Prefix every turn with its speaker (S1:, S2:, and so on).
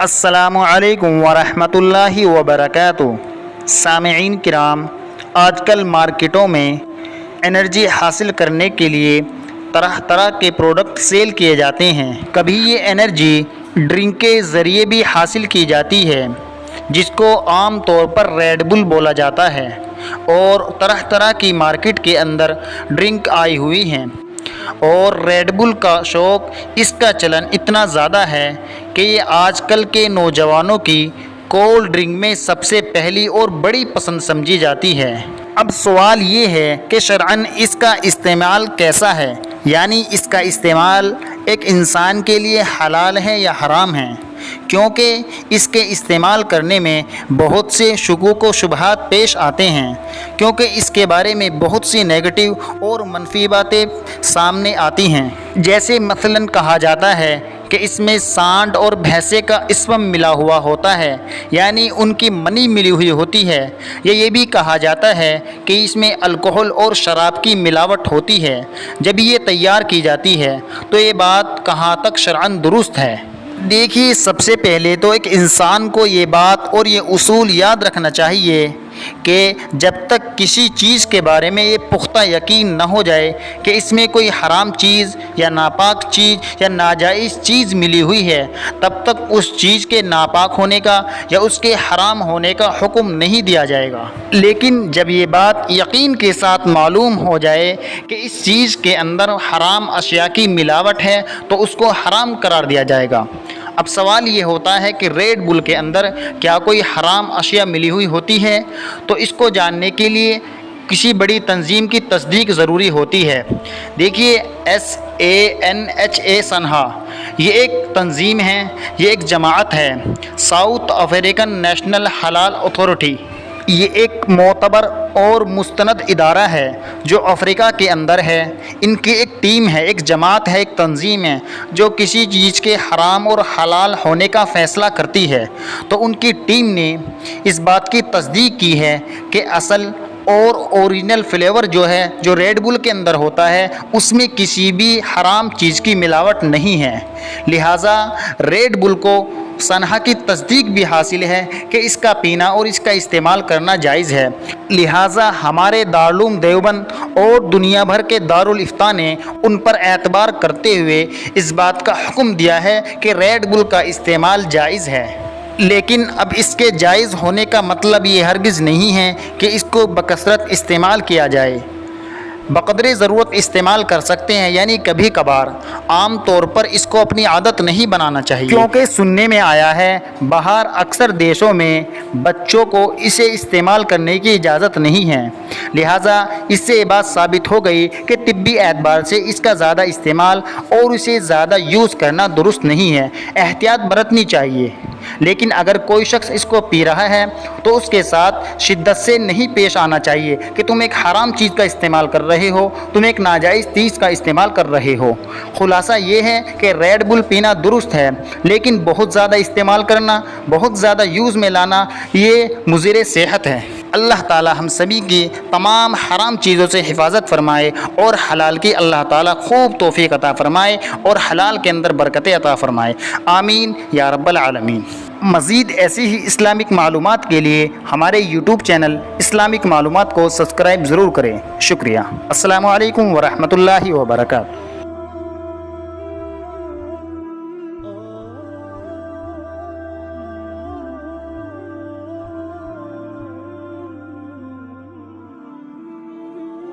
S1: अस्सलामु अलैकुम वरहमतुल्लाहि वबरकातुहू। सामईन किराम, आजकल मार्केटों में एनर्जी हासिल करने के लिए तरह तरह के प्रोडक्ट सेल किए जाते हैं। कभी ये एनर्जी ड्रिंक के ज़रिए भी हासिल की जाती है, जिसको आम तौर पर रेड बुल बोला जाता है, और तरह तरह की मार्केट के अंदर ड्रिंक आई हुई हैं। और रेड बुल का शौक़, इसका चलन इतना ज़्यादा है कि ये आजकल के नौजवानों की कोल्ड ड्रिंक में सबसे पहली और बड़ी पसंद समझी जाती है। अब सवाल ये है कि शरअन इसका इस्तेमाल कैसा है, यानी इसका इस्तेमाल एक इंसान के लिए हलाल है या हराम है, क्योंकि इसके इस्तेमाल करने में बहुत से शुकूक व शुबहात पेश आते हैं, क्योंकि इसके बारे में बहुत सी नेगेटिव और मनफी बातें सामने आती हैं। जैसे मसलन कहा जाता है कि इसमें सांड और भैंसे का स्पर्म मिला हुआ होता है, यानी उनकी मनी मिली हुई होती है। ये भी कहा जाता है कि इसमें अल्कोहल और शराब की मिलावट होती है जब ये तैयार की जाती है। तो ये बात कहाँ तक शरअन दुरुस्त है? देखिए, सबसे पहले तो एक इंसान को ये बात और ये उसूल याद रखना चाहिए कि जब तक किसी चीज़ के बारे में ये पुख्ता यकीन न हो जाए कि इसमें कोई हराम चीज़ या नापाक चीज़ या नाजायज़ चीज़ मिली हुई है, तब तक उस चीज़ के नापाक होने का या उसके हराम होने का हुक्म नहीं दिया जाएगा। लेकिन जब ये बात यकीन के साथ मालूम हो जाए कि इस चीज़ के अंदर हराम अशिया की मिलावट है, तो उसको हराम करार दिया जाएगा। अब सवाल ये होता है कि रेड बुल के अंदर क्या कोई हराम अशिया मिली हुई होती है? तो इसको जानने के लिए किसी बड़ी तंजीम की तस्दीक ज़रूरी होती है। देखिए, SANHA सनहा ये एक तंजीम है, ये एक जमात है, साउथ अफ्रीकन नेशनल हलाल अथॉरिटी। ये एक मोतबर और मुस्तनद इदारा है जो अफ्रीका के अंदर है। इनकी एक टीम है, एक जमात है, एक तंजीम है जो किसी चीज़ के हराम और हलाल होने का फ़ैसला करती है। तो उनकी टीम ने इस बात की तस्दीक की है कि असल और ओरिजिनल फ्लेवर जो है, जो रेड बुल के अंदर होता है, उसमें किसी भी हराम चीज़ की मिलावट नहीं है। लिहाजा रेड बुल को सनहा की तस्दीक भी हासिल है कि इसका पीना और इसका इस्तेमाल करना जायज़ है। लिहाजा हमारे दारुल देवबंद और दुनिया भर के दारुल इफ्ता ने उन पर एतबार करते हुए इस बात का हुक्म दिया है कि रेड बुल का इस्तेमाल जायज़ है। लेकिन अब इसके जायज़ होने का मतलब ये हरगिज़ नहीं है कि इसको बकसरत इस्तेमाल किया जाए। बक़दरे ज़रूरत इस्तेमाल कर सकते हैं, यानी कभी कभार। आम तौर पर इसको अपनी आदत नहीं बनाना चाहिए, क्योंकि सुनने में आया है बाहर अक्सर देशों में बच्चों को इसे इस्तेमाल करने की इजाज़त नहीं है। लिहाजा इससे ये बात साबित हो गई कि तिब्बी एतबार से इसका ज़्यादा इस्तेमाल और इसे ज़्यादा यूज़ करना दुरुस्त नहीं है। एहतियात बरतनी चाहिए। लेकिन अगर कोई शख्स इसको पी रहा है तो उसके साथ शिद्दत से नहीं पेश आना चाहिए कि तुम एक हराम चीज़ का इस्तेमाल कर रहे हो, तुम एक नाजायज़ चीज़ का इस्तेमाल कर रहे हो। खुलासा ये है कि रेड बुल पीना दुरुस्त है, लेकिन बहुत ज़्यादा इस्तेमाल करना, बहुत ज़्यादा यूज़ में लाना, ये मुज़िर सेहत है। अल्लाह ताला हम सभी की तमाम हराम चीज़ों से हिफाजत फरमाए और हलाल की अल्लाह ताला खूब तौफीक अता फरमाए और हलाल के अंदर बरकतें अता फरमाए। आमीन या रब्बल आलमीन। मज़ीद ऐसी ही इस्लामिक मालूमात के लिए हमारे यूट्यूब चैनल इस्लामिक मालूमात को सब्सक्राइब ज़रूर करें। शुक्रिया। अस्सलामु अलैकुम वरहमतुल्लाहि वबरकातुहू।